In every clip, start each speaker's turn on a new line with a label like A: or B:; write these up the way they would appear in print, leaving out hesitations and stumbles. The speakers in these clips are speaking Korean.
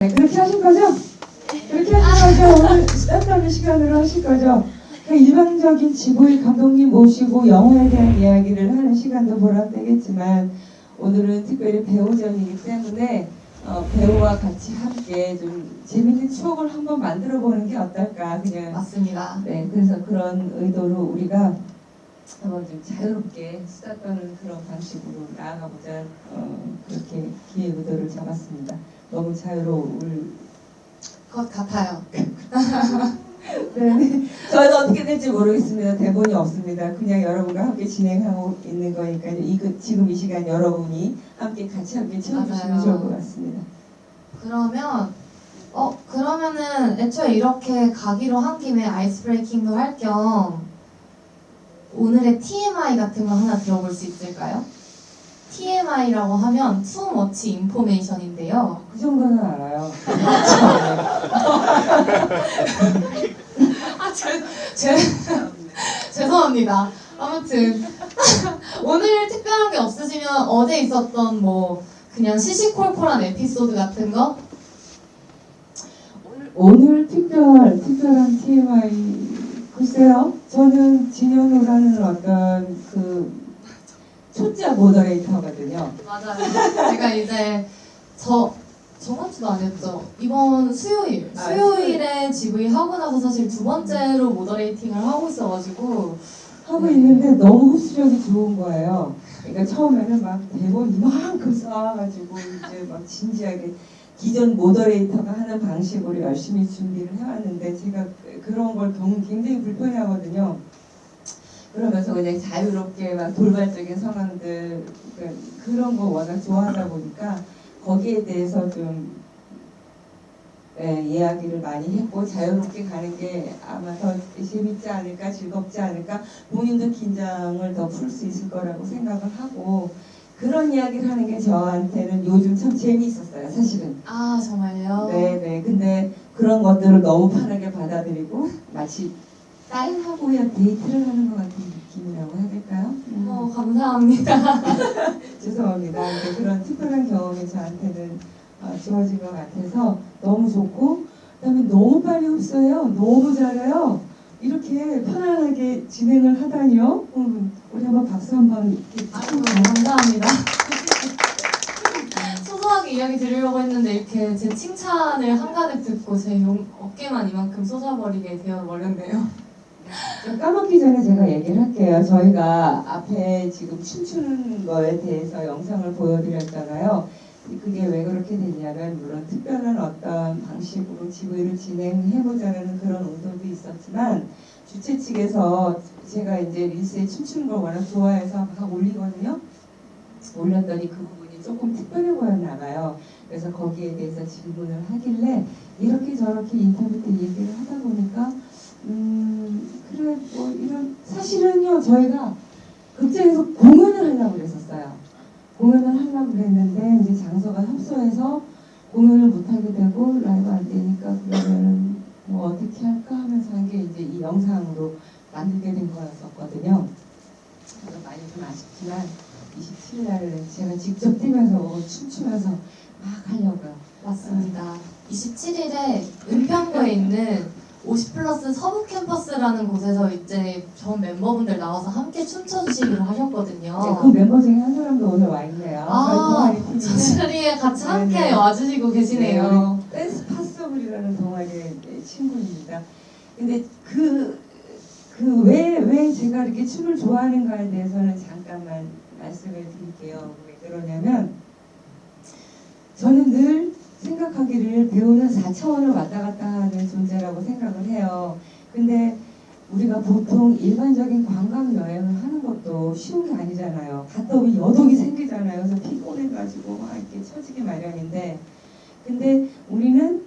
A: 네, 그렇게 하실 거죠? 그렇게 하실 거죠? 오늘 스탠다드 시간으로 하실 거죠? 일반적인 지구의 감독님 모시고 영화에 대한 이야기를 하는 시간도 보람되겠지만 오늘은 특별히 배우전이기 때문에 배우와 같이 함께 좀 재밌는 추억을 한번 만들어 보는 게 어떨까 그냥
B: 맞습니다.
A: 네, 그래서 그런 의도로 우리가 한번 좀 자유롭게 수다 떠는 그런 방식으로 나아가보자 그렇게 기획 의도를 잡았습니다. 너무 자유로울
B: 것 같아요.
A: 네, 저희도 어떻게 될지 모르겠습니다. 대본이 없습니다. 그냥 여러분과 함께 진행하고 있는 거니까 지금 이 시간 여러분이 같이 채워주시면
B: 맞아요.
A: 좋을 것 같습니다.
B: 그러면은 애초에 이렇게 가기로 한 김에 아이스 브레이킹도 할 겸 오늘의 TMI 같은 거 하나 들어볼 수 있을까요? TMI라고 하면 Too Much Information인데요.
A: 그 정도는 알아요.
B: 죄송합니다. 아무튼 오늘 특별한 게 없으시면 어제 있었던 그냥 시시콜콜한 에피소드 같은 거?
A: 오늘 특별한 TMI 글쎄요. 저는 진현우라는 어떤 초짜 모더레이터거든요.
B: 맞아요. 제가 이제 저번 주도 아니었죠. 이번 수요일에 GV 하고 나서 사실 두 번째로 모더레이팅을 하고 있어가지고
A: 하고 있는데 너무 흡수력이 좋은 거예요. 그러니까 처음에는 막 대본 이만큼 써가지고 이제 막 진지하게 기존 모더레이터가 하는 방식으로 열심히 준비를 해왔는데 제가 그런 걸 굉장히 불편해하거든요. 그러면서 그냥 자유롭게 막 돌발적인 상황들 그런 거 워낙 좋아하다 보니까 거기에 대해서 좀 이야기를 많이 했고 자유롭게 가는 게 아마 더 재밌지 않을까 즐겁지 않을까 본인도 긴장을 더 풀 수 있을 거라고 생각을 하고 그런 이야기를 하는 게 저한테는 요즘 참 재미있었어요 사실은.
B: 아 정말요?
A: 네네. 근데 그런 것들을 너무 편하게 받아들이고 마치 딸하고야 데이트를 하는 것 같은 느낌이라고 해야 될까요?
B: 감사합니다.
A: 죄송합니다. 근데 그런 특별한 경험이 저한테는 주어진 것 같아서 너무 좋고 그다음에 너무 빨리 흡수해요. 너무 잘해요. 이렇게 편안하게 진행을 하다니요. 우리 한번 박수 한번 이렇게
B: 아이고 감사합니다. 소소하게 이야기 드리려고 했는데 이렇게 제 칭찬을 한가득 듣고 제 어깨만 이만큼 쏟아버리게 되어버렸네요.
A: 좀 까먹기 전에 제가 얘기를 할게요. 저희가 앞에 지금 춤추는 거에 대해서 영상을 보여드렸잖아요. 그게 왜 그렇게 됐냐면 물론 특별한 어떤 방식으로 GV를 진행해보자는 그런 의도도 있었지만 주최 측에서 제가 이제 릴스에 춤추는 걸 워낙 좋아해서 막 올리거든요. 올렸더니 그 부분이 조금 특별해 보였나 봐요. 그래서 거기에 대해서 질문을 하길래 이렇게 저렇게 인터뷰 때 얘기를 하다 보니까 그래 이런 사실은요 저희가 극장에서 공연을 하려고 그랬었어요. 공연을 하려고 그랬는데 이제 장소가 협소해서 공연을 못하게 되고 라이브 안 되니까 그러면은 어떻게 할까 하면서 한 게 이제 이 영상으로 만들게 된 거였었거든요. 그래서 많이 좀 아쉽지만 27일 날 제가 직접 뛰면서 춤추면서 막 하려고요.
B: 맞습니다. 27일에 은평구에 있는 50플러스 서부 캠퍼스라는 곳에서 이제 전 멤버분들 나와서 함께 춤춰주시기로 하셨거든요.
A: 네, 그 멤버 중에 한 사람도 오늘 와 있네요.
B: 저 자리에 같이 함께
A: 네네.
B: 와주시고 계시네요.
A: 네, 댄스 파서블이라는 동아리의 친구입니다. 근데 왜 제가 이렇게 춤을 좋아하는가에 대해서는 잠깐만 말씀을 드릴게요. 왜 그러냐면 저는 늘 생각하기를 배우는 4차원을 왔다 갔다 하는 존재라고 생각을 해요. 근데 우리가 보통 일반적인 관광 여행을 하는 것도 쉬운 게 아니잖아요. 갔다 오면 여독이 생기잖아요. 그래서 피곤해가지고 막 이렇게 처지기 마련인데 근데 우리는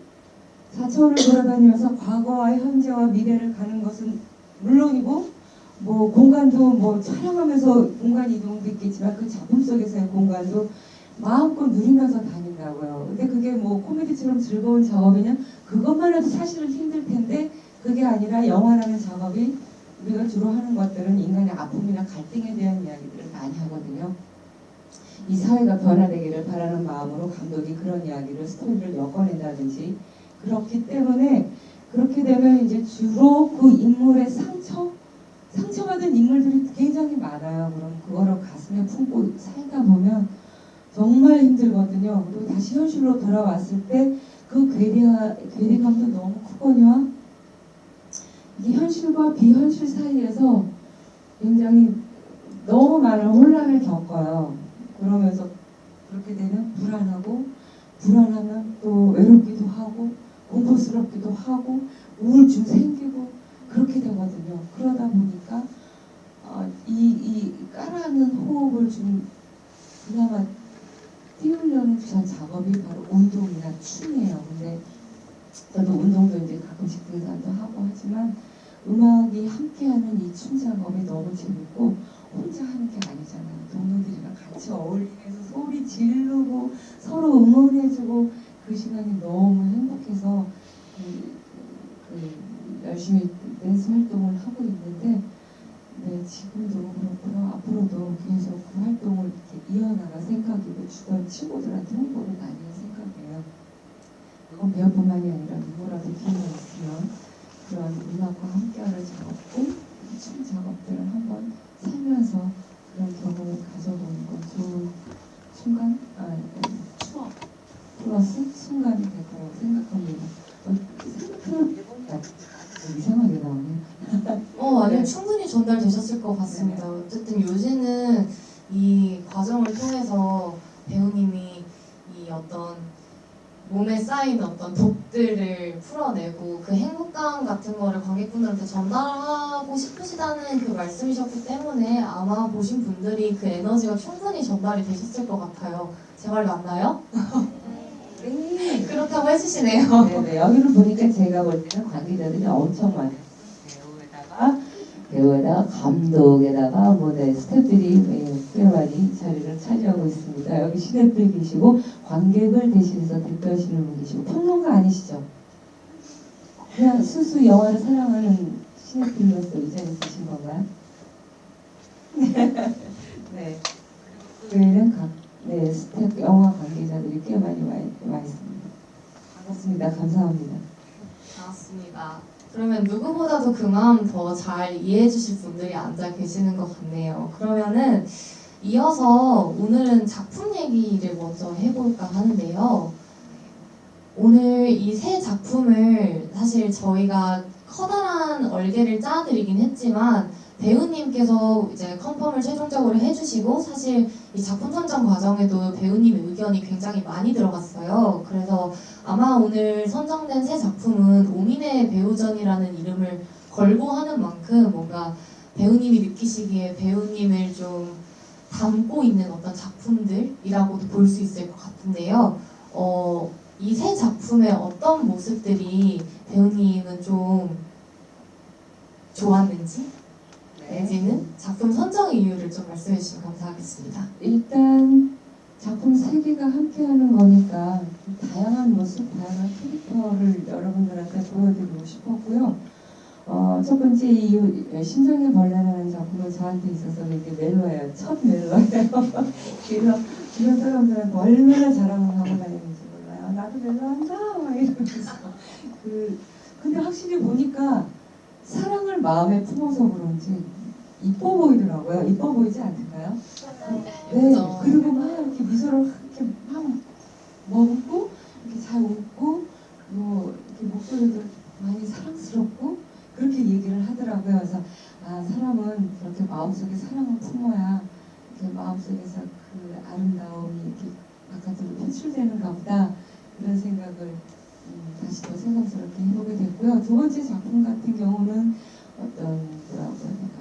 A: 4차원을 돌아다니면서 과거와 현재와 미래를 가는 것은 물론이고 공간도 촬영하면서 공간 이동도 있겠지만 그 작품 속에서의 공간도 마음껏 누리면서 다닌다고요. 근데 그게 코미디처럼 즐거운 작업이냐? 그것만 해도 사실은 힘들 텐데 그게 아니라 영화라는 작업이 우리가 주로 하는 것들은 인간의 아픔이나 갈등에 대한 이야기들을 많이 하거든요. 이 사회가 변화되기를 바라는 마음으로 감독이 그런 이야기를 스토리를 엮어낸다든지 그렇기 때문에 그렇게 되면 이제 주로 그 인물의 상처받은 인물들이 굉장히 많아요. 그럼 그거를 가슴에 품고 살다 보면 정말 힘들거든요. 그리고 다시 현실로 돌아왔을 때 그 괴리감도 너무 크거든요. 이게 현실과 비현실 사이에서 굉장히 너무 많은 혼란을 겪어요. 그러면서 그렇게 되면 불안하면 또 외롭기도 하고 공포스럽기도 하고 우울증 생기고 그렇게 되거든요. 그러다 보니까 이 깔아앉는 호흡을 좀 그나마 띄우려는 작업이 바로 운동이나 춤이에요. 근데 저도 운동도 이제 가끔씩 등산도 하고 하지만 음악이 함께하는 이 춤 작업이 너무 재밌고 혼자 하는 게 아니잖아요. 동료들이랑 같이 어울리면서 소리 지르고 서로 응원해주고 그 시간이 너무 행복해서 열심히 댄스 활동을 하고 있는데 네, 지금도 그렇고요. 앞으로도 계속 그 활동을 이렇게 이어나갈 생각이고 주변 친구들한테 홍보를 많이 할 생각이에요. 그건 배우뿐만이 아니라 누구라도 기회가 있으면 그런 음악과 함께하는 작업들, 춤 작업들을 한번 살면서 그런 경험을 가져보는 건 좋은 순간, 추억 플러스 순간이 될 거라고 생각합니다. 생각하면 이상하게 나오네요.
B: 아니요.
A: 네.
B: 충분히 전달되셨을 것 같습니다. 어쨌든 요새는 이 과정을 통해서 배우님이 이 어떤 몸에 쌓인 어떤 독들을 풀어내고 그 행복감 같은 거를 관객분들한테 전달하고 싶으시다는 그 말씀이셨기 때문에 아마 보신 분들이 그 에너지가 충분히 전달이 되셨을 것 같아요. 제 말 맞나요?
A: 네.
B: 그렇다고 해주시네요.
A: 네네. 여기를 보니까 제가 볼 때는 관계자들이 엄청 많아요. 배우에다가 감독에다가 네, 스태프들이 꽤 많이 자리를 차지하고 있습니다. 여기 시네필 계시고 관객을 대신해서 대표하시는 분 계시고 평론가 아니시죠? 그냥 순수 영화를 사랑하는 시네필로서 이 자리에 계신 건가요? 네. 그 외에는 스태프 영화 관계자들이 꽤 많이 와 있습니다. 반갑습니다. 감사합니다.
B: 맞습니다. 그러면 누구보다도 그 마음 더 잘 이해해 주실 분들이 앉아 계시는 것 같네요. 그러면은 이어서 오늘은 작품 얘기를 먼저 해볼까 하는데요. 오늘 이 세 작품을 사실 저희가 커다란 얼개를 짜드리긴 했지만 배우님께서 이제 컨펌을 최종적으로 해주시고 사실 이 작품 선정 과정에도 배우님의 의견이 굉장히 많이 들어갔어요. 그래서 아마 오늘 선정된 세 작품은 오민의 배우전이라는 이름을 걸고 하는 만큼 뭔가 배우님이 느끼시기에 배우님을 좀 담고 있는 어떤 작품들이라고도 볼 수 있을 것 같은데요. 이 세 작품의 어떤 모습들이 배우님은 좀 좋았는지 내지는 작품 선정 이유를 좀 말씀해 주시면 감사하겠습니다.
A: 일단 작품 세 개가 함께하는 거니까 다양한 모습, 다양한 캐릭터를 여러분들한테 보여드리고 싶었고요. 첫 번째 이유, 심장의 벌레라는 작품은 저한테 있어서는 이게 멜로예요. 첫 멜로예요. 그래서 주변 사람들한테 얼마나 자랑을 하고 다니는지 몰라요. 나도 멜로 한다! 막 이러면서. 근데 확실히 보니까 사랑을 마음에 품어서 그런지 이뻐 보이더라고요. 이뻐 보이지 않을까요? 네.
B: 예쁘죠.
A: 그리고 막 이렇게 미소를 이렇게 막 머금고 이렇게 잘 웃고 이렇게 목소리도 많이 사랑스럽고 그렇게 얘기를 하더라고요. 그래서 사람은 그렇게 마음속에 사랑을 품어야 이렇게 마음속에서 그 아름다움이 이렇게 바깥으로 표출되는가 보다 그런 생각을 다시 더 새삼스럽게 해보게 됐고요. 두 번째 작품 같은 경우는 어떤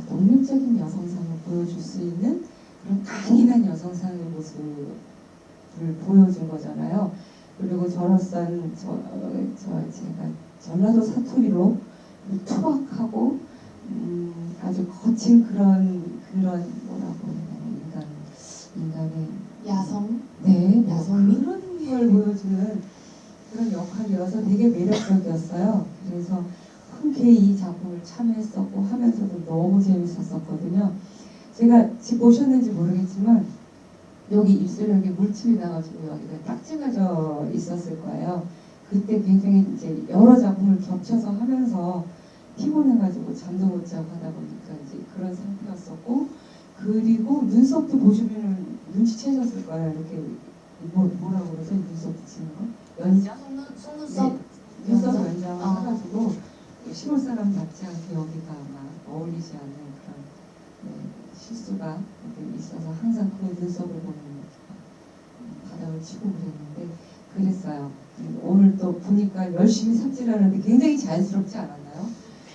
A: 독립적인 여성상을 보여줄 수 있는 그런 강인한 여성상의 모습을 보여준 거잖아요. 그리고 저로서는 제가 전라도 사투리로 투박하고 아주 거친 그런 뭐라고 해야 되나 인간의
B: 야성?
A: 네
B: 야성미?
A: 그런 걸 보여주는 그런 역할이어서 되게 매력적이었어요. 그래서 흔쾌히 이 작품을 참여했었고 하면서도 너무 재밌었었거든요. 제가 지금 보셨는지 모르겠지만 여기 입술에 여기 물집이 나가지고 여기가 딱지가 져 있었을 거예요. 그때 굉장히 이제 여러 작품을 겹쳐서 하면서 피곤해가지고 잠도 못 자고 하다 보니까 이제 그런 상태였었고, 그리고 눈썹도 보시면은 눈치채셨을 거예요. 이렇게 뭐라고 그러죠? 눈썹 붙이는 거? 연장?
B: 속눈썹
A: 눈썹
B: 연장?
A: 연장을
B: 아.
A: 해가지고 시골 사람답지 않게 여기가 아마 어울리지 않는 그런 실수가 있어서 항상 그 눈썹을 보면 바닥을 치고 그랬는데 그랬어요. 오늘 또 보니까 열심히 삽질하는데 굉장히 자연스럽지 않았나요?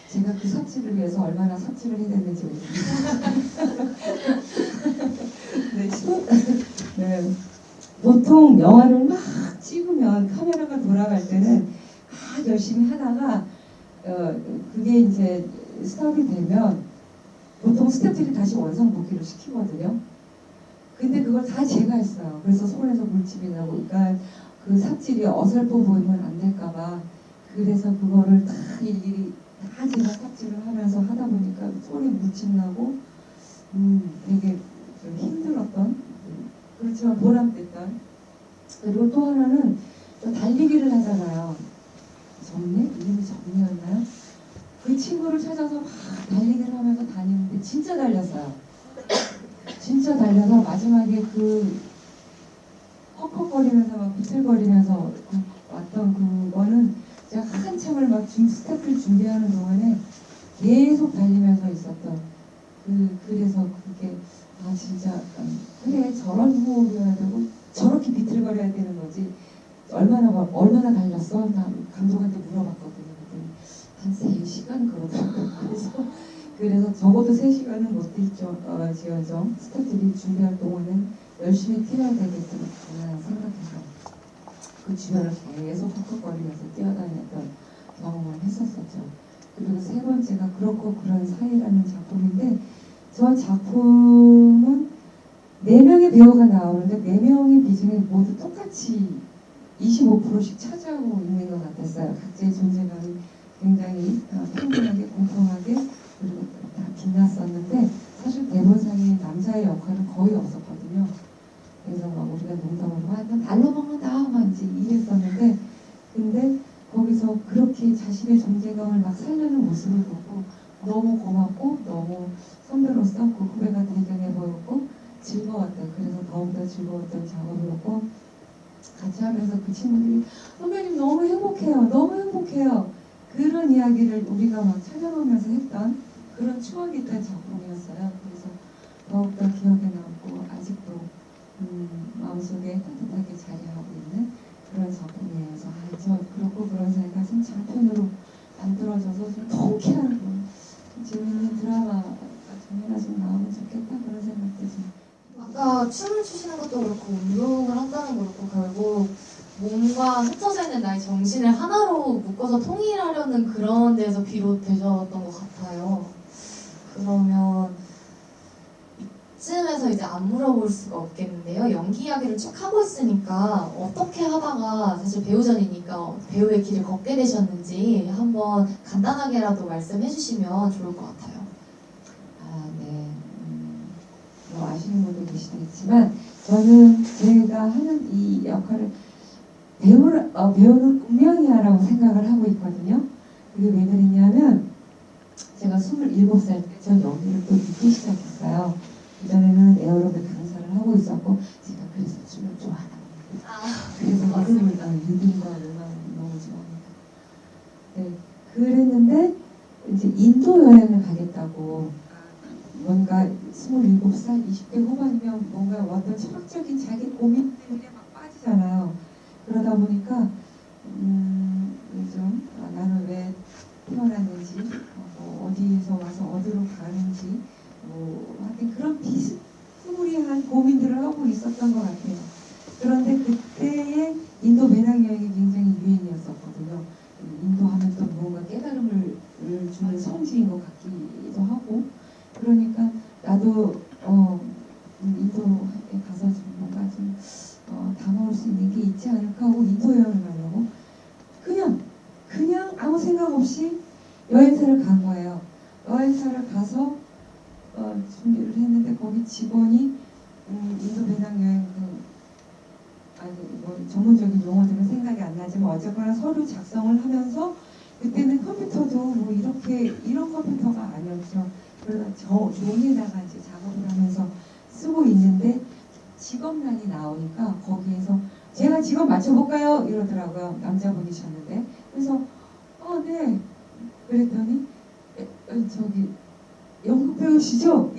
A: 제가 그 삽질을 위해서 얼마나 삽질을 해야 되는지 모르겠어요. 네. 보통 영화를 막 찍으면 카메라가 돌아갈 때는 막 열심히 하다가 그게 이제 스탑이 되면 보통 스태프들이 다시 원상복귀를 시키거든요. 근데 그걸 다 제가 했어요. 그래서 손에서 물집이 나고, 그러니까 그 삽질이 어설퍼 보이면 안 될까봐 그래서 그거를 다 일일이 다 제가 삽질을 하면서 하다 보니까 손에 물집 나고 되게 좀 힘들었던, 그렇지만 보람됐던. 그리고 또 하나는 또 달리기를 하잖아요. 정례? 이름이 정례였나요? 그 친구를 찾아서 막 달리기를 하면서 다니는데 진짜 달렸어요. 진짜 달려서 마지막에 그 헉헉거리면서 막 비틀거리면서 왔던 그거는 제가 한참을 막 스태프를 준비하는 동안에 계속 달리면서 있었던 그래서 그게 진짜 그래 저런 호흡이어야 되고 저렇게 비틀거려야 되는 거지. 얼마나 달렸어? 나 감독한테 물어봤거든요. 한 3시간 그러더라고요. 그래서 적어도 3시간은 못 지어져 스태프들이 준비할 동안은 열심히 뛰어야 되겠구나 생각해서 그 주변을 계속 헉헉거리면서 뛰어다녔던 경험을 했었었죠. 그리고 세 번째가 그렇고 그런 사이라는 작품인데, 저 작품은 4명의 배우가 나오는데 4명의 비중이 모두 똑같이 25%씩 차지하고 있는 것 같았어요. 각자의 존재감이 굉장히 평등하게 공평하게 그리고 다 빛났었는데, 사실 대본상에 남자의 역할은 거의 없었거든요. 그래서 막 우리가 농담으로 넌 날로 먹는다 막 이제 이랬었는데, 근데 거기서 그렇게 자신의 존재감을 막 살려는 모습을 보고 너무 고맙고 너무 선배로서 그 후배가 대견해 보였고 즐거웠던, 그래서 더욱더 즐거웠던 작업이었고, 같이 하면서 그 친구들이 선배님 너무 행복해요, 너무 행복해요, 그런 이야기를 우리가 막 찾아보면서 했던 그런 추억이 있던 작품이었어요. 그래서 더욱더 기억에 남고 아직도 마음속에 따뜻하게 자리하고 있는 그런 작품이에요. 그래서 저 그렇고 그런 사이가 좀 장편으로 만들어져서 좀 통쾌한 좀 재밌는 드라마가 좀 하나 좀 나오면 좋겠다 그런 생각도 좀.
B: 아까 춤을 추시는 것도 그렇고 운동을 한다는 거 그렇고 결국 몸과 흩어져 있는 나의 정신을 하나로 묶어서 통일하려는 그런 데서 비롯되셨던 것 같아요. 그러면 이쯤에서 이제 안 물어볼 수가 없겠는데요. 연기 이야기를 쭉 하고 있으니까 어떻게 하다가 사실 배우전이니까 배우의 길을 걷게 되셨는지 한번 간단하게라도 말씀해 주시면 좋을 것 같아요.
A: 네. 뭐 아시는 분도 계시겠지만 저는 제가 하는 이 역할을 배우는 운명이야라고 생각을 하고 있거든요. 그게 왜 그랬냐면 제가 27살 때 전 연기를 또 늦게 시작했어요. 그전에는 에어로빅 강사를 하고 있었고 제가 그래서 춤을 좋아하다 보니까 그래서 리듬과 음악을 너무 좋아하니까 네, 그랬는데 이제 인도 여행을 가겠다고 뭔가 27살, 20대 후반이면 뭔가 어떤 철학적인 자기 고민 때문에 막 빠지잖아요. 그러다 보니까 요즘 나는 왜 태어났는지 뭐 어디에서 와서 어디로 가는지 뭐 하여튼 그런 비스무리한 고민들을 하고 있었던 것 같아요. 그런데 그때의 인도 배낭여행이 굉장히 유행이었었거든요. 인도하면 또 뭔가 깨달음을 주는 성지인 것 같기도 하고, 그러니까 나도 인도에 가서 좀 뭔가 좀 담아올 수 있는 게 있지 않을까 하고 인도 여행을 가려고 그냥 아무 생각 없이 여행사를 간 거예요. 여행사를 가서 준비를 했는데 거기 직원이 인도 배낭여행 아니 뭐 전문적인 용어들은 생각이 안 나지만 어쨌거나 서류 작성을 하면서 그때는 컴퓨터도 뭐 이렇게 이런 컴퓨터가 아니었죠. 그러다 종이에다가 이제 작업을 하면서 쓰고 있는데 직업란이 나오니까 거기에서 제가 직업 맞춰볼까요? 이러더라고요. 남자분이셨는데 그래서 네 그랬더니 저기 연극 배우시죠?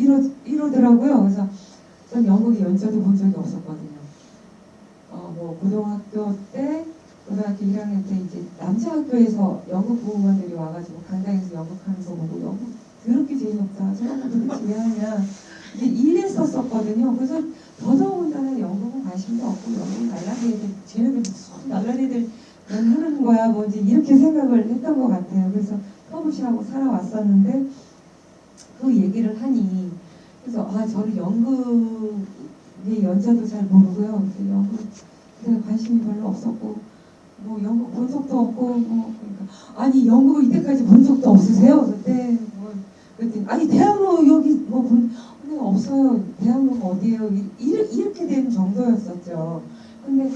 A: 이러더라고요. 그래서 전 연극에 연차도 본 적이 없었거든요. 뭐 고등학교 1학년 때 이제 남자 학교에서 연극 부모님들이 와가지고 강당에서 연극하는 거 보고 연극 더럽게 재미없다. 저런 거 도대체 왜 하냐. 이제 이랬었거든요. 그래서 더더군다나 연극은 관심도 없고 연극 날라리 애들 쟤네들 무슨 날라리 애들 하는 거야 뭐 이제 이렇게 생각을 했던 것 같아요. 그래서 터부시하고 살아왔었는데 그 얘기를 하니 그래서 저는 연극의 연자도 잘 모르고요. 그래서 연극에 관심이 별로 없었고 뭐 연극 본 적도 없고 뭐 그러니까 아니 연극을 이때까지 본 적도 없으세요? 그때 뭐 그랬더니 아니 대학로 여기 뭐본 없어요. 대학로가 어디예요? 이렇게 된 정도였었죠. 근데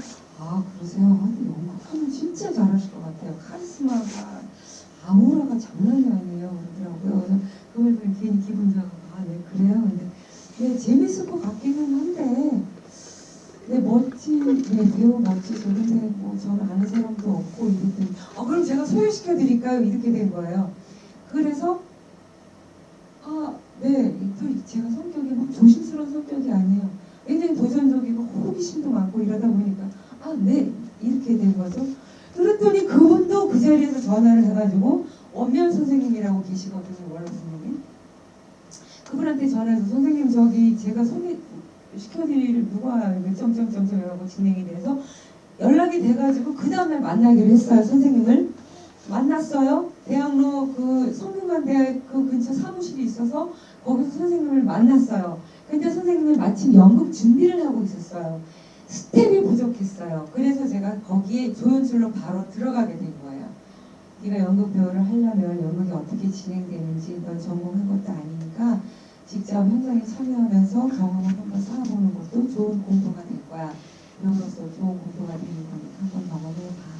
A: 그러세요? 근데 연극하면 진짜 잘하실 것 같아요. 카리스마가 아우라가 장난이 아니에요. 그러더라고요. 그래서 그걸 보니 괜히 기분 좋아서 네 그래요. 근데 네, 재밌을 것 같기는 한데 네 멋진 배우 멋지죠. 근데 뭐 저는 아는 사람도 없고 이랬더니 그럼 제가 소개시켜 드릴까요? 이렇게 된 거예요. 그래서 네, 또 제가 성격이 막 조심스러운 성격이 아니에요. 굉장히 도전적이고 호기심도 많고 이러다 보니까 네 이렇게 된 거죠. 그랬더니 그분도 그 자리에서 전화를 해가지고 원면 선생님이라고 계시거든요. 원로 선생님. 그분한테 전화해서 선생님 저기 제가 소개시켜드릴 누가 점점점점 해가지고 진행이 돼서 연락이 돼가지고 그 다음날 만나기로 했어요. 선생님을 만났어요. 대학로 그 성균관대학 그 근처 사무실이 있어서 거기서 선생님을 만났어요. 근데 선생님은 마침 연극 준비를 하고 있었어요. 스텝이 부족했어요. 그래서 제가 거기에 조연출로 바로 들어가게 된 거예요. 네가 연극 배우를 하려면 연극이 어떻게 진행되는지 넌 전공한 것도 아니니까 직접 현장에 참여하면서 경험을 한번 쌓아보는 것도 좋은 공부가 될 거야. 배우로서 좋은 공부가 되는 거니까 한번 경험해봐.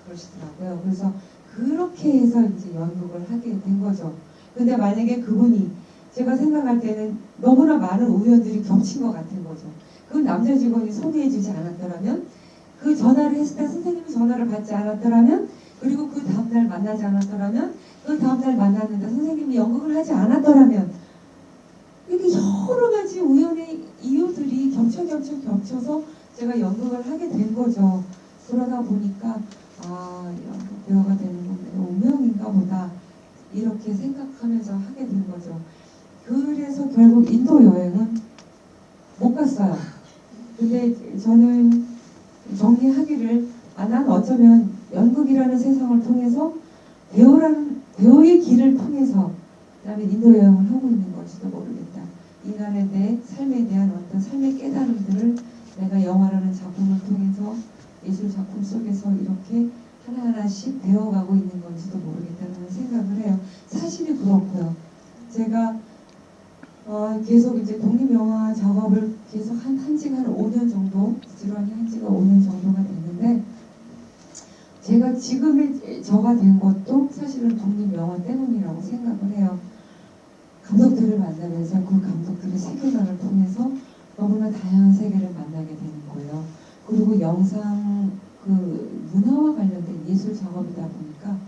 A: 그러시더라고요. 그래서 그렇게 해서 이제 연극을 하게 된 거죠. 근데 만약에 그분이 제가 생각할 때는 너무나 많은 우연들이 겹친 것 같은 거죠. 그 남자 직원이 소개해주지 않았더라면, 그 전화를 했을 때 선생님이 전화를 받지 않았더라면, 그리고 그 다음날 만나지 않았더라면, 그 다음날 만났는데 선생님이 연극을 하지 않았더라면, 이렇게 여러 가지 우연의 이유들이 겹쳐서 제가 연극을 하게 된 거죠. 그러다 보니까 연극 배우가 되는 건 내가 운명인가 보다 이렇게 생각하면서 하게 된 거죠. 그래서 결국 인도 여행은 못 갔어요. 근데 저는 정리하기를 난 어쩌면 연극이라는 세상을 통해서 배우의 길을 통해서 그다음에 인도 여행을 하고 있는 걸지도 모르겠다. 인간에 대해 삶에 대한 어떤 삶의 깨달음들을 내가 영화라는 작품을 통해서 예술 작품 속에서 이렇게 하나하나씩 배워가고 있는 건지도 모르겠다는 생각을 해요. 사실이 그렇고요. 제가 계속 이제 독립영화 작업을 계속 한 지가 한 5년 정도, 부지런히 한 지가 5년 정도가 됐는데, 제가 지금의 저가 된 것도 사실은 독립영화 때문이라고 생각을 해요. 감독들을 만나면서 그 감독들의 세계관을 통해서 너무나 다양한 세계를 만나게 되는 거예요. 그리고 영상 그 문화와 관련된 예술 작업이다 보니까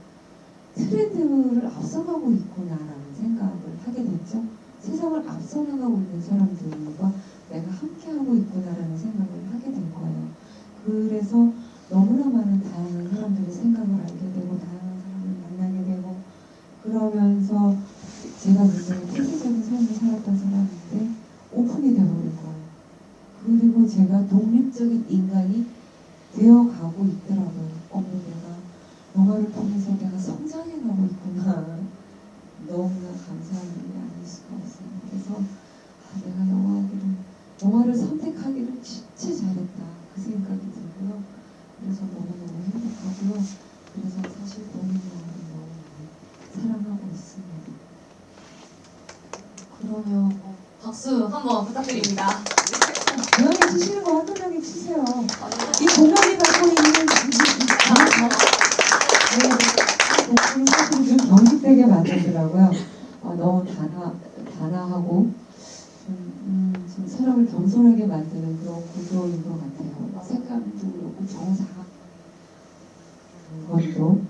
A: 트렌드를 앞서가고 있구나라는 생각을 하게 됐죠. 세상을 앞서 나가고 있는 사람들과 내가 함께하고 있구나라는 생각을 하게 된 거예요. 그래서 너무나 많은 다양한 사람들의 생각을 알게 되고 다양한 사람을 만나게 되고 그러면서 제가 굉장히 폐쇄적인 삶을 살았던 사람인데 오픈이 되어버린 거예요. 그리고 제가 독립적인 인간이 되어가고 있더라고요. 내가 영화를 통해서 내가 성장해가고 있구나. 너무나 감사한 일이 아닐 수가 없어요. 그래서 내가 영화를 선택하기를 진짜 잘했다. 그 생각이 들고요. 그래서 너무너무 행복하고요. 그래서 사실 독립영화를 너무 많이 사랑하고 있습니다.
B: 그러면 박수 한번 부탁드립니다.
A: 치시는 거 화끈하게 치세요. 이 공연이 갖고 있는 이 사실 좀 경직되게 만들더라고요. 너무 단아하고 좀 사람을 겸손하게 만드는 그런 구조인 것 같아요. 색감도 그렇고 정사각 것도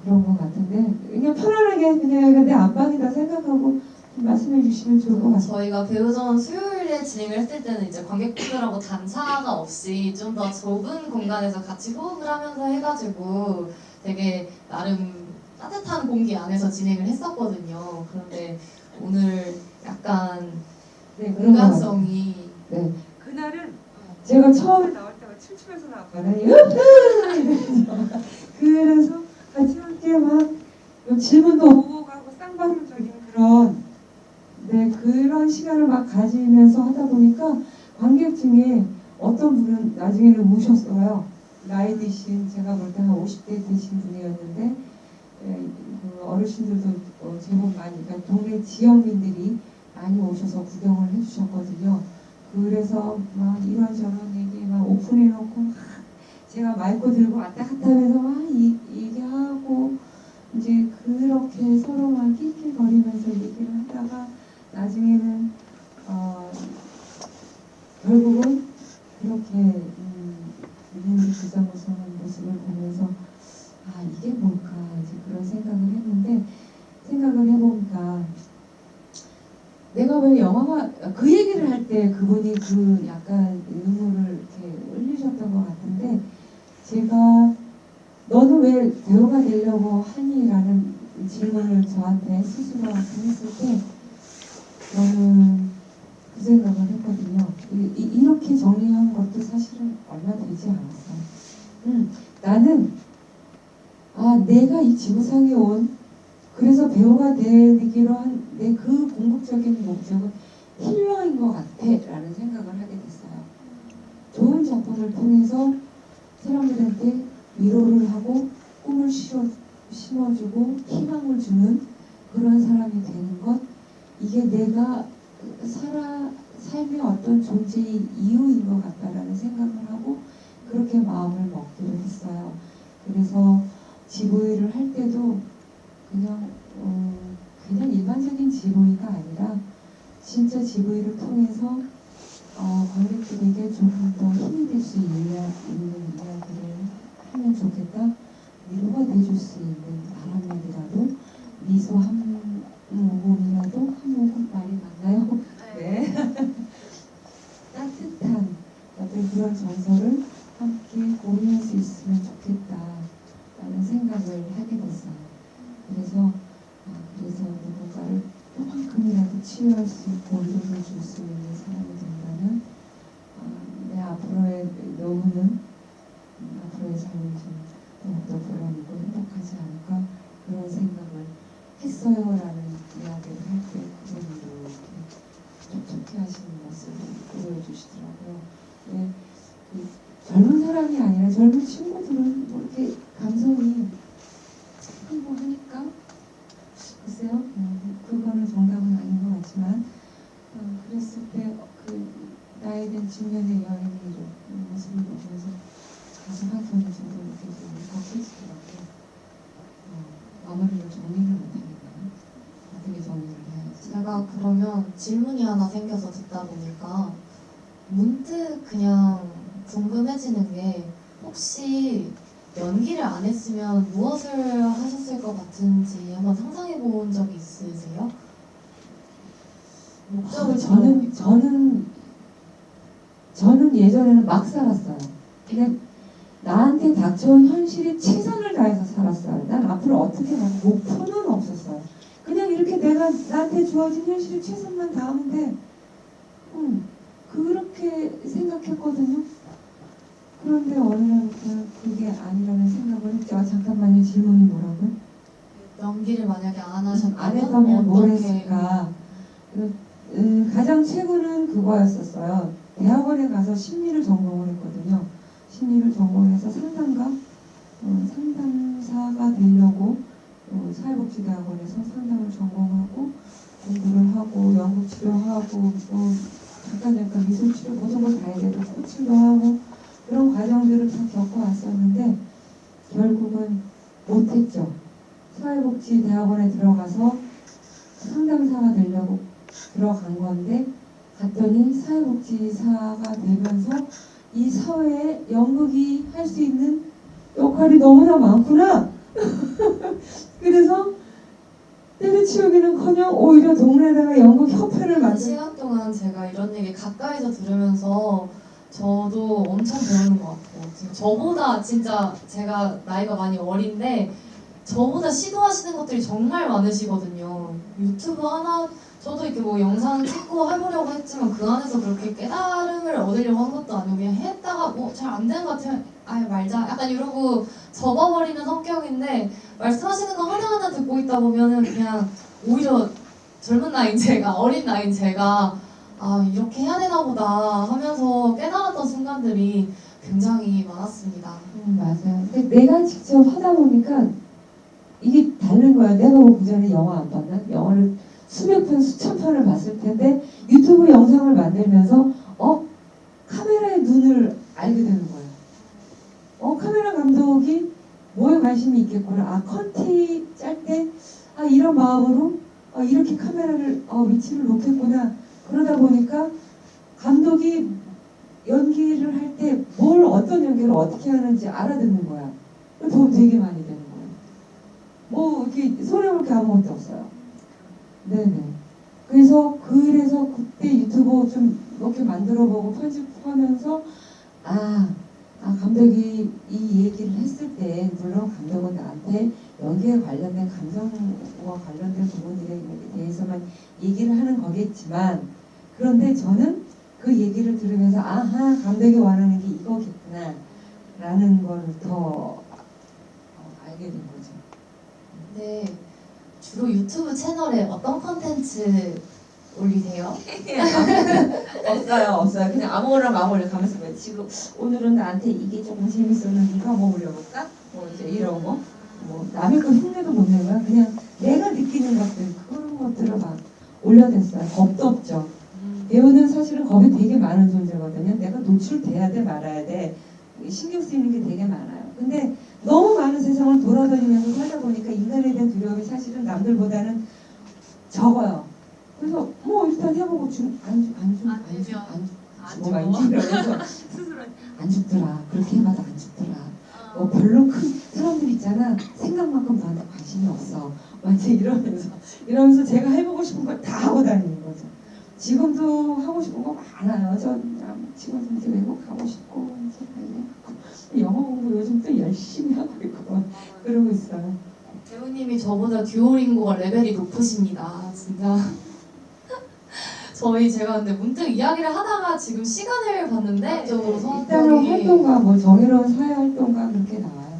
A: 그런 것 같은데 그냥 편안하게 그냥 내 안방이다 생각하고 좀 말씀해 주시면 좋을 것 같아요.
B: 저희가 배우전 수요일에 진행을 했을 때는 이제 관객분들하고 단차가 없이 좀 더 좁은 공간에서 같이 호흡을 하면서 해가지고 되게 나름 따뜻한 공기 안에서 진행을 했었거든요. 그런데 오늘 약간
A: 네, 그런 것 같아요.
B: 공간성이
A: 네. 그날은 제가 처음에 나올 때가 춤추면서 나왔거든요. 이러면서. 그래서 같이 함께 막 질문도 오고 가고 쌍방울적인 그런 시간을 막 가지면서 하다 보니까 관객 중에 어떤 분은 나중에는 우셨어요. 나이 드신 제가 볼 때 한 50대 되신 분이었는데 그 어르신들도 제법 많이 그러니까 동네 지역민들이 많이 오셔서 구경을 해주셨거든요. 그래서 막 이런저런 얘기 막 오픈해놓고 막 제가 마이크 들고 왔다 갔다 하면서 막 얘기하고 이제 그렇게 서로 막 낄낄거리면서 얘기를 하다가 나중에는 결국은 그렇게 우리는 부자무성한 모습을 보면서 이게 뭘까 이제 그런 생각을 해보니까 내가 왜 영화가 그 얘기를 할 때 그분이 그 약간 눈물을 이렇게 흘리셨던 것 같은데 제가 너는 왜 배우가 되려고 하니? 라는 질문을 저한테 스스로한테 했을 때 저는 그 생각을 했거든요. 이렇게 정리한 것도 사실은 얼마 되지 않았어요. 나는 내가 이 지구상에 온 그래서 배우가 되기로 한 내 그 궁극적인 목적은 힐러인 것 같아 라는 생각을 하게 됐어요. 좋은 작품을 통해서 사람들한테 위로를 하고 꿈을 심어주고 희망을 주는 그런 사람이 되는 것 이게 내가 삶의 어떤 존재의 이유인 것 같다라는 생각을 하고 그렇게 마음을 먹기로 했어요. 그래서 지부일을 할 때도 그냥 일반적인 지부이가 아니라 진짜 지부일을 통해서 관객들에게 조금 더 힘이 될 수 있는 이야기를 하면 좋겠다. 위로가 돼줄 수 있는 말 한마디라도 미소 한 모금이라도 한 모금 말이 맞나요? 네. 따뜻한 어떤 그런 정서를 함께 공유할 수 있으면 좋겠다라는 생각을 하게 됐어요. 그래서 누군가를 조금이라도 치유할 수 있고 위로를 줄 수 있는 사람이 된다면 내 앞으로의 노후는 앞으로의 삶이 좀 더욱더 보람있고 행복하지 않을까 그런 생각을 했어요라는 이야기를 할 때 그분이 이렇게 촉촉해 하시는 모습을 보여주시더라고요. 젊은 사람이 아니라 젊은 친구들은 뭐 이렇게 감성이 풍부하니까 글쎄요, 그거는 정답은 아닌 것 같지만 그랬을 때 나에 대한 중년의 여인의 모습을 보면서 가슴 한켠이 좀더 이렇게 좀 벅해지더라고요. 마무리를 정리를 못하겠네요. 어떻게 정리를 해야지?
B: 제가 그러면 질문이 하나 생겨서 듣다 보니까 문득 그냥 궁금해지는 게 혹시 연기를 안 했으면 무엇을 하셨을 것 같은지 한번 상상해 본 적이 있으세요? 목적을
A: 저는 예전에는 막 살았어요. 근데 나한테 닥쳐온 현실에 최선을 다해서 살았어요. 난 앞으로 어떻게 할 목표는 없었어요. 그냥 이렇게 내가 나한테 주어진 현실에 최선만 다하면 돼. 그렇게 생각했거든요. 그런데 어느 날부터 그게 아니라는 생각을 했죠. 잠깐만요. 질문이 뭐라고요?
B: 연기를 만약에 안 하셨다면
A: 안 했다면 뭘
B: 어떻게
A: 했을까? 가장 최고는 그거였었어요. 대학원에 가서 심리를 전공을 했거든요. 심리를 전공해서 상담사가 되려고 사회복지대학원에서 상담을 전공하고 공부를 하고 연구 치료하고 잠깐 미술 치료 모든 걸 다 해야 되고 코칭도 하고 그런 과정들을 다 겪어왔었는데 결국은 못했죠. 사회복지대학원에 들어가서 상담사가 되려고 들어간 건데 갔더니 사회복지사가 되면서 이 사회에 연극이 할 수 있는 역할이 너무나 많구나. 그래서 때려치우기는커녕 오히려 동네에다가 연극협회를
B: 한
A: 만든
B: 시간 동안 제가 이런 얘기 가까이서 들으면서 저도 엄청 배우는 것 같아요. 지금 저보다 진짜 제가 나이가 많이 어린데 저보다 시도하시는 것들이 정말 많으시거든요. 유튜브 하나 저도 이렇게 뭐 영상 찍고 해보려고 했지만 그 안에서 그렇게 깨달음을 얻으려고 한 것도 아니고 그냥 했다가 뭐 잘 안 되는 것 같으면 아예 말자 약간 이러고 접어버리는 성격인데 말씀하시는 거 하나하나 듣고 있다 보면은 그냥 오히려 젊은 나이인 제가 어린 나이인 제가 아 이렇게 해야 되나 보다 하면서 깨달았던 순간들이 굉장히 많았습니다.
A: 맞아요. 근데 내가 직접 하다 보니까 이게 다른 거야. 내가 뭐 그전에 영화 안 봤나? 영화를 수백 편, 수천 편을 봤을 텐데 유튜브 영상을 만들면서 카메라의 눈을 알게 되는 거예요. 카메라 감독이 뭐에 관심이 있겠구나. 컨티 짤 때 이런 마음으로 이렇게 카메라를 위치를 놓겠구나. 그러다 보니까 감독이 연기를 할 때 뭘 어떤 연기를 어떻게 하는지 알아듣는 거야. 도움 되게 많이 되는 거예요. 뭐 이렇게 손해볼 게 아무것도 없어요. 네네. 그래서 그때 유튜브 좀 이렇게 만들어보고 편집하면서 감독이 이 얘기를 했을 때 물론 감독은 나한테 연기에 관련된 감성과 관련된 부분들에 대해서만 얘기를 하는 거겠지만 그런데 저는 그 얘기를 들으면서 감독이 원하는 게 이거겠구나 라는 걸 더 알게 된 거죠.
B: 네, 주로 유튜브 채널에 어떤 컨텐츠 올리세요?
A: 없어요. 그냥 아무거나 막 올려가면서 지금 오늘은 나한테 이게 조금 재밌었는데 뭐 올려볼까? 뭐 이제 이런 거. 뭐 남의 거 흉내도 못 내고요. 그냥 내가 느끼는 것들 그런 것들을 막 올려댔어요. 겁도 없죠. 배우는 사실은 겁이 되게 많은 존재거든요. 내가 노출돼야 돼 말아야 돼. 신경 쓰이는 게 되게 많아요. 근데 너무 많은 세상을 돌아다니면서 살다 보니까 인간에 대한 두려움이 사실은 남들보다는 적어요. 그래서 뭐 일단 해보고 안 죽더라. 그렇게 해봐도 안 죽더라. 별로 큰 사람들 있잖아. 생각만큼 나한테 관심이 없어. 완전 이러면서 제가 해보고 싶은 걸 다 하고 다니는 거죠. 지금도 하고 싶은 거 많아요. 지금 이제 외국 가고 싶고 영어 공부 요즘 또 열심히 하고 있고 그러고 있어요.
B: 배우님이 저보다 듀오링고가 레벨이 높으십니다. 진짜. 제가 근데 문득 이야기를 하다가 지금 시간을 봤는데
A: 일단은 활동가 뭐 정의로운 사회 활동가 그렇게 나와요.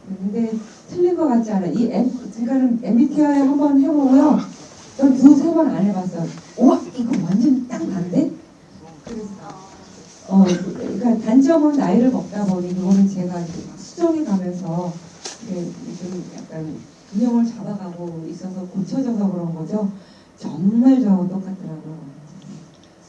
A: 근데 틀린 것 같지 않아요. 그러니까는 MBTI 한번 해보고요. 전 두세 번 안 해봤어요. 이거 완전 딱 난데? 그러니까 단점은 나이를 먹다 보니 그거는 제가 이제 막 수정해 가면서 좀 약간 균형을 잡아가고 있어서 고쳐져서 그런 거죠. 정말 저하고 똑같더라고요.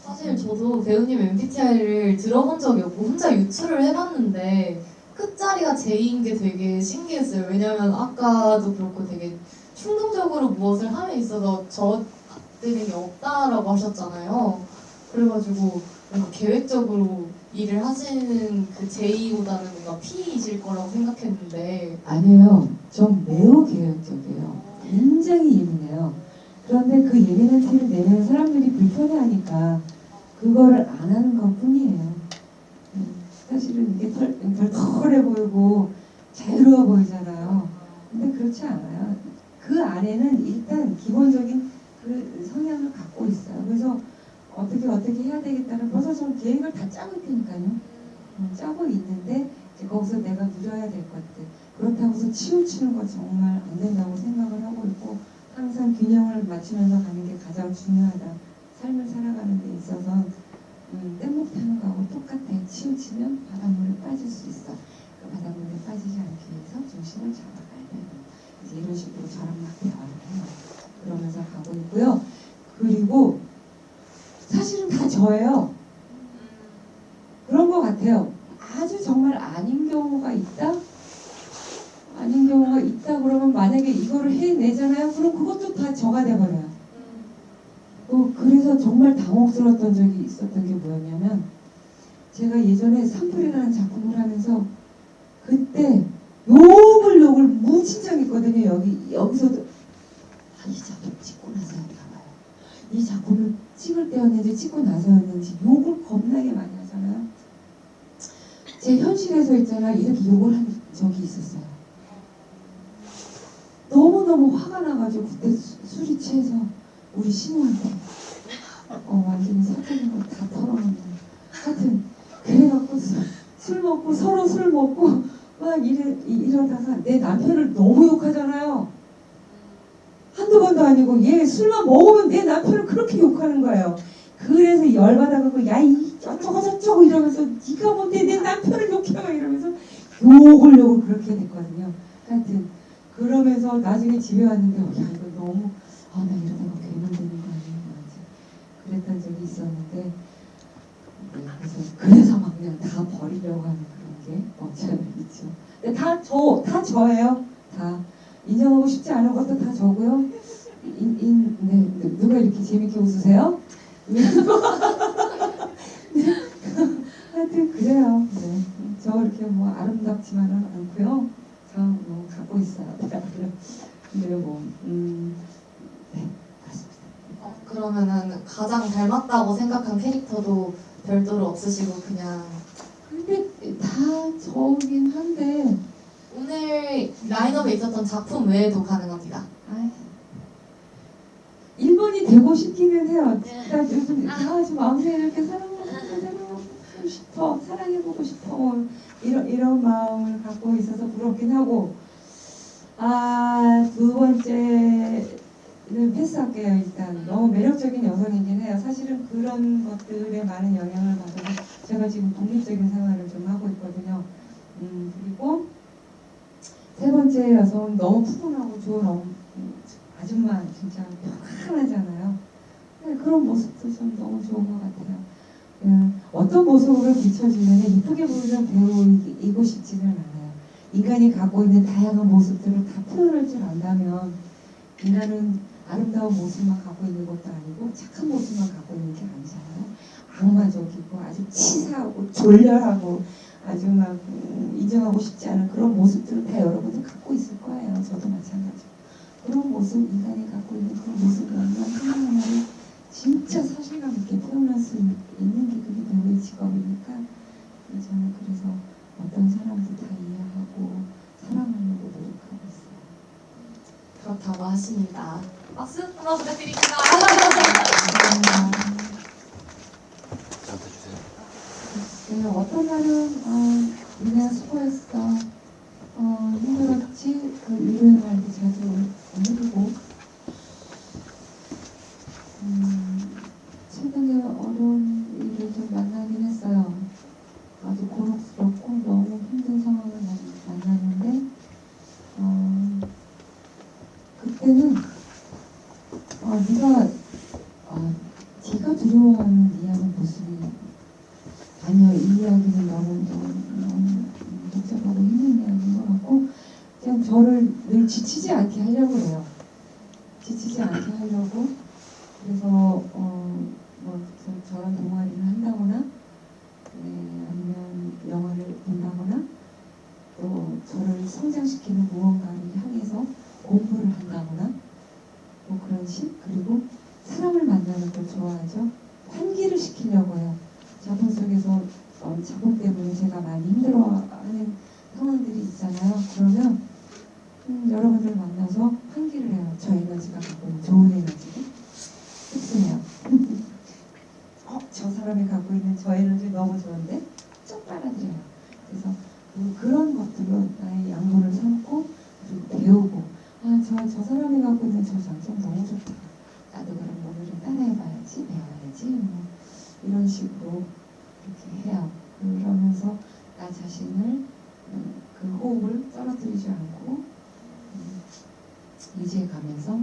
B: 사실 저도 배우님 MBTI를 들어본 적이 없고 혼자 유추를 해봤는데 끝자리가 J인 게 되게 신기했어요. 왜냐면 아까도 그렇고 되게 충동적으로 무엇을 함에 있어서 저들이 없다라고 하셨잖아요. 그래가지고 뭔가 계획적으로 일을 하시는 그 J보다는 뭔가 P이실 거라고 생각했는데
A: 아니에요. 전 매우 계획적이에요. 굉장히 예민해요. 그런데 그 예민한 티를 내면 사람들이 불편해하니까 그거를 안 하는 것 뿐이에요. 사실은 이게 덜덜해 보이고 자유로워 보이잖아요. 근데 그렇지 않아요. 그 안에는 일단 기본적인 그 성향을 갖고 있어요. 그래서 어떻게 해야 되겠다는 벌써 전 계획을 다 짜고 있으니까요. 짜고 있는데 이제 거기서 내가 누려야 될 것들 그렇다고 해서 치우치는 거 정말 안 된다고 생각을 하고 있고 항상 균형을 맞추면서 가는 게 가장 중요하다. 삶을 살아가는 데 있어서 뗏목 타는 거하고 똑같아. 치우치면 바닷물에 빠질 수 있어. 그 바닷물에 빠지지 않기 위해서 중심을 잡아가야 되는 이제 이런 식으로 저랑 막 대화를 해요. 그러면서 가고 있고요. 그리고 사실은 다 저예요. 그런 것 같아요. 아주 정말 아닌 경우가 있다? 아닌 경우가 있다 그러면 만약에 이거를 해내잖아요. 그럼 그것도 다 저가 돼버려요. 그래서 정말 당혹스러웠던 적이 있었던 게 뭐였냐면 제가 예전에 산불이라는 작품을 하면서 그때 욕을 무진장했거든요. 여기서도 이 작품 찍고 나서였나 봐요. 이 작품을 찍을 때였는지 찍고 나서였는지 욕을 겁나게 많이 하잖아요. 제 현실에서 있잖아요. 이렇게 욕을 한 적이 있었어요. 너무너무 화가 나가지고 그때 술이 취해서 우리 신우한테 완전히 사적인 거 다 털어놓는 하여튼 그래갖고 술 먹고 서로 술 먹고 막 이러다가 내 남편을 너무 욕하잖아요. 한두 번도 아니고 얘 술만 먹으면 내 남편을 그렇게 욕하는 거예요. 그래서 열받아갖고 야 이 어쩌고 저쩌고 이러면서 네가 뭔데 내 남편을 욕해 막 이러면서 욕을 그렇게 됐거든요. 하여튼 그러면서 나중에 집에 왔는데 야 이거 너무 나 이러다가 괴물 되는 거 아니야 그랬던 적이 있었는데 그래서 막 그냥 다 버리려고 하는 그런 게 없지 않아 있죠. 근데 다 저예요. 다 인정하고 싶지 않은 것도 다 저고요. 네, 누가 이렇게 재밌게 웃으세요? 네. 하여튼 그래요. 네. 저 이렇게 뭐 아름답지만은 않고요. 저 뭐 갖고 있어요. 근데 뭐 네, 맞습니다.
B: 그러면은 가장 닮았다고 생각한 캐릭터도 별도로 없으시고 그냥
A: 근데 다 저긴 한데
B: 오늘 라인업에 있었던 작품 외에도 가능합니다.
A: 1번이 되고 싶기는 해요. 나 요즘 좀 마음에 이렇게 사랑하고 싶어, 사랑해보고 싶어 이런 마음을 갖고 있어서 부럽긴 하고 두 번째는 패스할게요. 일단 너무 매력적인 여성이긴 해요. 사실은 그런 것들에 많은 영향을 받아서 제가 지금 독립적인 생활을 좀 하고 있거든요. 그리고 세 번째 여성은 너무 푸근하고 좋은 아줌마 진짜 편안하잖아요. 그런 모습도 좀 너무 좋은 것 같아요. 어떤 모습으로 비춰주면 이쁘게 보이는 배우이고 싶지는 않아요. 인간이 갖고 있는 다양한 모습들을 다 표현할 줄 안다면 인간은 아름다운 모습만 갖고 있는 것도 아니고 착한 모습만 갖고 있는 게 아니잖아요. 악마적이고 아주 치사하고 졸렬하고 아주 막 인정하고 싶지 않은 그런 모습들을 다 여러분들 갖고 있을 거예요. 저도 마찬가지고. 그런 모습, 인간이 갖고 있는 그런 모습을 하나하나를 진짜 사실감 있게 표현할 수 있는 게 그게 배우의 직업이니까 저는 그래서 어떤 사람도 다 이해하고 사랑하려고 노력하고 있어요.
B: 그렇다고 하십니다. 박수 한번 부탁드립니다.
C: 저한테 주세요.
A: 네, 어떤 날은 니네 수고했어. 힘들었지? 그 위로의 말도 자주 해주고 최근에 어려운 일을 좀 만나긴 했어요. 아주 곤혹스럽고 너무 힘든 상황을 만났는데 그때는 네가 두려워하는 니하는 모습이 아니요, 이 이야기는 너무 복잡하고 힘든 이야기인 것 같고 그냥 저를 늘 지치지 않게 하려고 해요. 지치지 않게 하려고 그래서 뭐 저런 동아리를 한다거나 아니면 영화를 본다거나 또 저를 성장시키는 무언가를 향해서 공부를 한다거나 뭐 그런 식 그리고 사람을 만나는 걸 좋아하죠. 환기를 시키려고 해요. 작품 속에서 작품 때문에 제가 많이 힘들어하는 상황들이 있잖아요. 그러면 여러분들 만나서 환기를 해요. 저 에너지가 갖고 있는 좋은 에너지를 흡수해요. 저 사람이 갖고 있는 저 에너지 너무 좋은데 쭉 빨아들여요. 그래서 그런 것들로 나의 양보를 삼고 그리고 배우고 저 사람이 갖고 있는 저 장점 너무 좋다. 나도 그럼 오늘은 따라해봐야지 배워야지 뭐 이런 식으로 이렇게 해요. 그러면서 나 자신을 그 호흡을 떨어뜨리지 않고 유지해가면서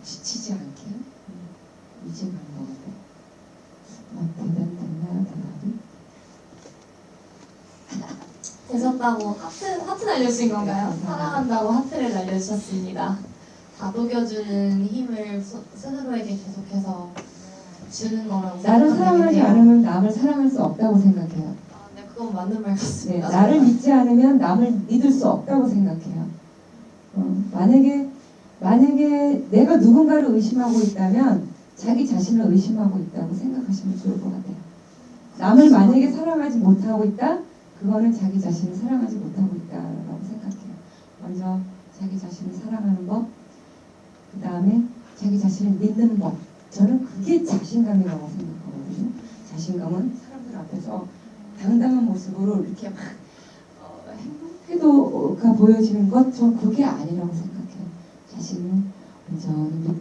A: 지치지 않게 유지해가는 거거든요. 대단히
B: 오셨다고 하트 날려주신 건가요? 사랑한다고 하트를 날려주셨습니다. 다독여주는 힘을 스스로에게 계속해서 주는 거라고
A: 나를 사랑하지
B: 생각하는데요.
A: 않으면 남을 사랑할 수 없다고 생각해요.
B: 네, 그건 맞는 말
A: 네,
B: 같습니다.
A: 나를 믿지 않으면 남을 믿을 수 없다고 생각해요. 만약에 내가 누군가를 의심하고 있다면 자기 자신을 의심하고 있다고 생각하시면 좋을 것 같아요. 남을 만약에 사랑하지 못하고 있다? 그거는 자기 자신을 사랑하지 못하고 있다라고 생각해요. 먼저 자기 자신을 사랑하는 법, 그 다음에 자기 자신을 믿는 법. 저는 그게 자신감이라고 생각하거든요. 자신감은 사람들 앞에서 당당한 모습으로 이렇게 막 행복해도가 보여지는 것, 전 그게 아니라고 생각해요. 자신을 온전히 믿는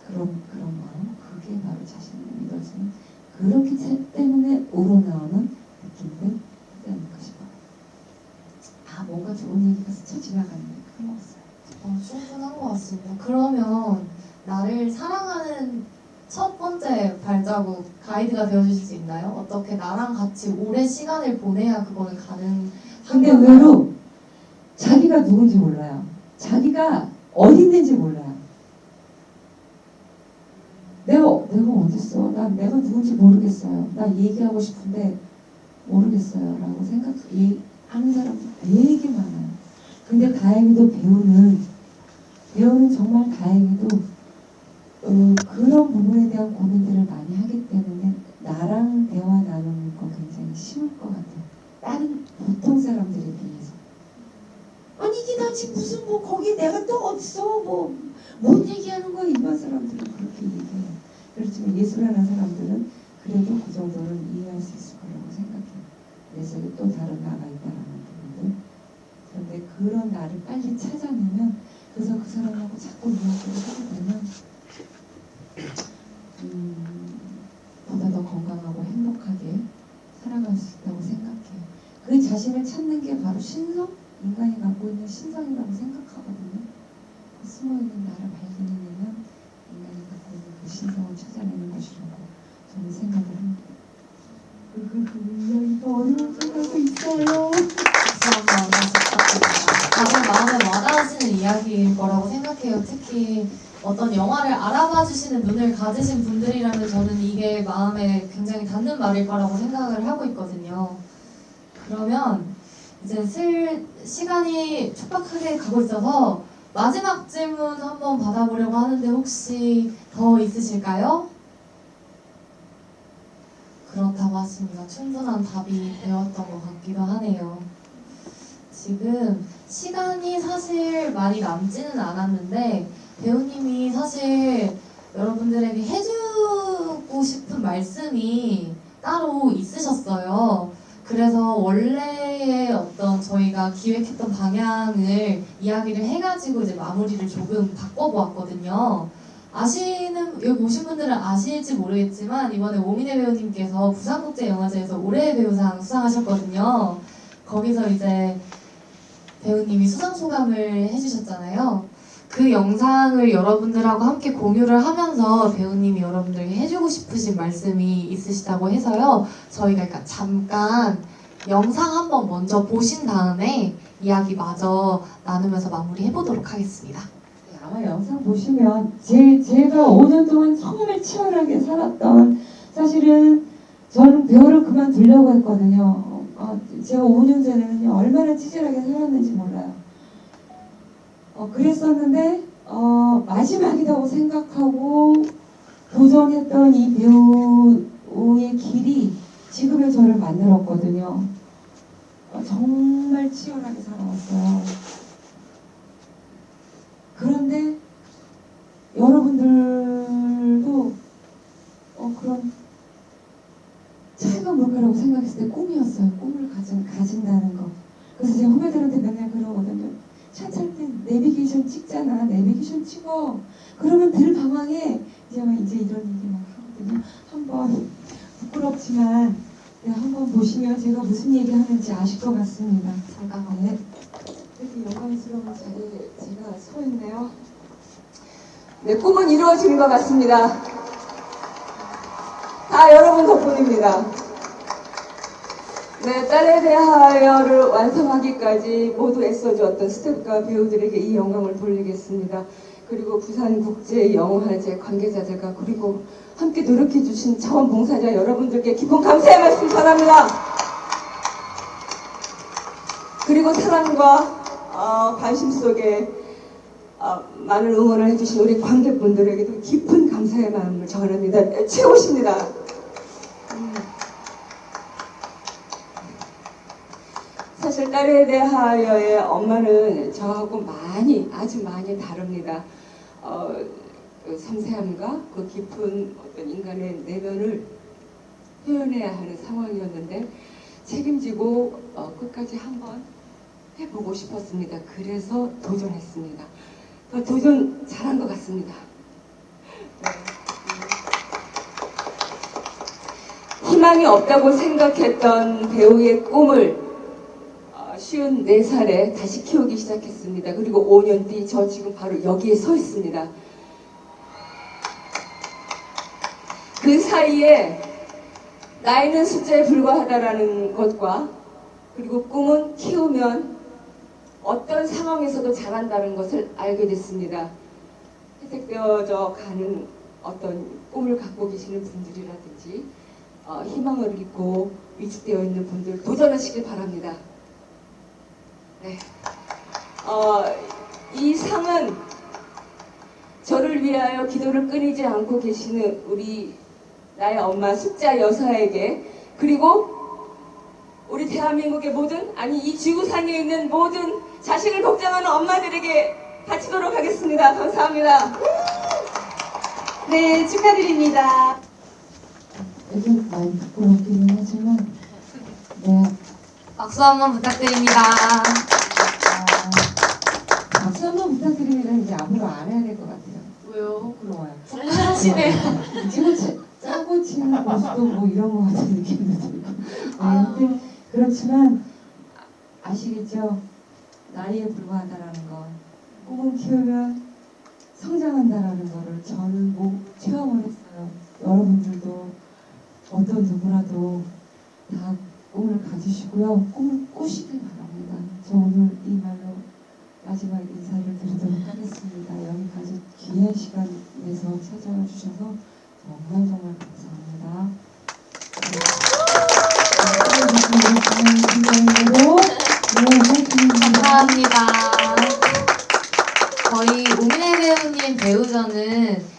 A: 그런 마음, 그게 바로 자신을 믿어주는 그렇기 때문에 우러나오는 느낌들 하지 않을까 싶어요. 뭔가 좋은 얘기가 스쳐 지나가는데 그런 거 없어요.
B: 충분한 것 같습니다. 그러면 나를 사랑하는 첫 번째 발자국 가이드가 되어주실 수 있나요? 어떻게 나랑 같이 오래 시간을 보내야 그거는 가능한
A: 근데
B: 건가요?
A: 의외로 자기가 누군지 몰라요. 자기가 어디 있는지 몰라요. 내가 어딨어? 내가 누군지 모르겠어요. 나 얘기하고 싶은데 모르겠어요. 라고 하는 사람 되게 많아요. 근데 다행히도 배우는 정말 다행히도 그런 부분에 대한 고민들을 많이 하기 때문에 나랑 대화 나누는 거 굉장히 쉬울 것 같아요. 다른 보통 사람들에 비해서. 아니 이게 나 지금 무슨 거기 내가 또 어딨어 뭔 얘기하는 거야. 일반 사람들은 그렇게 얘기해요. 그렇지만 예술하는 사람들은 그래도 그 정도는 이해할 수 있을 거라고 생각해요. 내 속에 또 다른 나가 있다라는 부분들. 그런데 그런 나를 빨리 찾아내면 그래서 그 사람하고 자꾸 이야기를 하게 되면 보다 더 건강하고 행복하게 살아갈 수 있다고 생각해요. 그 자신을 찾는 게 바로 신성? 인간이 갖고 있는 신성이라고 생각하거든요. 숨어있는 나를 발견해내면 인간이 갖고 있는 그 신성을 찾아내는 것이라고 저는 생각을 합니다. 더 어려운 생각도 있어요.
B: 감사합니다. 가장 마음에 와닿으시는 이야기일 거라고 생각해요. 특히 어떤 영화를 알아봐 주시는 눈을 가지신 분들이라면 저는 이게 마음에 굉장히 닿는 말일 거라고 생각을 하고 있거든요. 그러면 이제 시간이 촉박하게 가고 있어서 마지막 질문 한번 받아보려고 하는데 혹시 더 있으실까요? 그렇다고 하십니다. 충분한 답이 되었던 것 같기도 하네요. 지금 시간이 사실 많이 남지는 않았는데 배우님이 사실 여러분들에게 해주고 싶은 말씀이 따로 있으셨어요. 그래서 원래의 어떤 저희가 기획했던 방향을 이야기를 해가지고 이제 마무리를 조금 바꿔보았거든요. 여기 오신 분들은 아실지 모르겠지만 이번에 오민혜 배우님께서 부산국제영화제에서 올해의 배우상 수상하셨거든요. 거기서 이제 배우님이 수상 소감을 해주셨잖아요. 그 영상을 여러분들하고 함께 공유를 하면서 배우님이 여러분들에게 해주고 싶으신 말씀이 있으시다고 해서요. 저희가 그러니까 잠깐 영상 한번 먼저 보신 다음에 이야기 마저 나누면서 마무리해보도록 하겠습니다.
A: 아마 영상 보시면 제가 5년 동안 정말 치열하게 살았던, 사실은 저는 배우를 그만두려고 했거든요. 제가 5년 전에는요 얼마나 치열하게 살았는지 몰라요. 그랬었는데 마지막이라고 생각하고 도전했던 이 배우의 길이 지금의 저를 만들었거든요. 정말 치열하게 살아왔어요. 그런데 여러분들도 그런 차이가 뭘까라고 생각했을 때 꿈이었어요. 꿈을 가진다는 거. 그래서 제가 후배들한테 맨날 그러거든요. 샷할 때 내비게이션 찍잖아. 내비게이션 찍어. 그러면 들 방황해. 제가 이제 이런 얘기 막 하거든요. 한번 부끄럽지만 한번 보시면 제가 무슨 얘기 하는지 아실 것 같습니다.
B: 잠깐
A: 네. 이렇게 영광스러운 자리에 제가 서 있네요. 내 꿈은 이루어진 것 같습니다. 다 여러분 덕분입니다. 네, 딸에 대하여를 완성하기까지 모두 애써주었던 스태프과 배우들에게 이 영광을 돌리겠습니다. 그리고 부산국제영화제 관계자들과 그리고 함께 노력해주신 자원봉사자 여러분들께 깊은 감사의 말씀 전합니다. 그리고 사랑과 관심 속에 많은 응원을 해주신 우리 관객분들에게도 깊은 감사의 마음을 전합니다. 최고십니다. 사실 딸에 대하여의 엄마는 저하고 아주 많이 다릅니다. 그 섬세함과 그 깊은 어떤 인간의 내면을 표현해야 하는 상황이었는데 책임지고 끝까지 한번 해보고 싶었습니다. 그래서 도전했습니다. 도전 잘한 것 같습니다. 네. 희망이 없다고 생각했던 배우의 꿈을 54살에 다시 키우기 시작했습니다. 그리고 5년 뒤 저 지금 바로 여기에 서 있습니다. 그 사이에 나이는 숫자에 불과하다라는 것과 그리고 꿈은 키우면 어떤 상황에서도 잘한다는 것을 알게 됐습니다. 혜택되어져 가는 어떤 꿈을 갖고 계시는 분들이라든지 희망을 잊고 위축되어 있는 분들 도전하시길 바랍니다. 네. 이 상은 저를 위하여 기도를 끊이지 않고 계시는 우리 나의 엄마 숫자 여사에게 그리고 우리 대한민국의 모든 이 지구상에 있는 모든 자식을 걱정하는 엄마들에게 바치도록 하겠습니다. 감사합니다.
D: 네, 축하드립니다.
A: 요즘 많이 부끄럽기는 하지만 네.
B: 박수 한번 부탁드립니다.
A: 박수 한번 부탁드리면 이제 앞으로 안 해야 될 것 같아요.
B: 왜요?
A: 부끄러워요.
B: 하시네요.
A: 지금 짜고 치는 모습도 뭐 이런 것 같은 느낌도 들고. 근데 그렇지만 아시겠죠? 나이에 불과하다라는 거. 꿈을 키우면 성장한다라는 거를 저는 체험을 했어요. 여러분들도 어떤 누구라도 다 꿈을 가지시고요. 꿈을 꾸시길 바랍니다. 저 오늘 이 말로 마지막 인사를 드리도록 하겠습니다. 여기까지 귀한 시간 내서 찾아와 주셔서 정말 감사합니다.
B: 감사합니다. 저희 오민혜 배우님 배우전은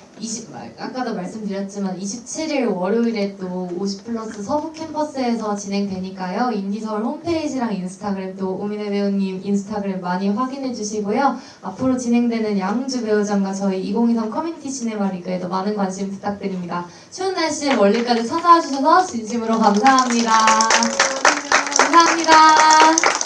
B: 아까도 말씀드렸지만 27일 월요일에 또 50플러스 서부 캠퍼스에서 진행되니까요. 인디서울 홈페이지랑 인스타그램 또 오민혜 배우님 인스타그램 많이 확인해 주시고요. 앞으로 진행되는 양주 배우전과 저희 2023 커뮤니티 시네마 리그에도 많은 관심 부탁드립니다. 추운 날씨에 멀리까지 찾아와 주셔서 진심으로 감사합니다. 감사합니다.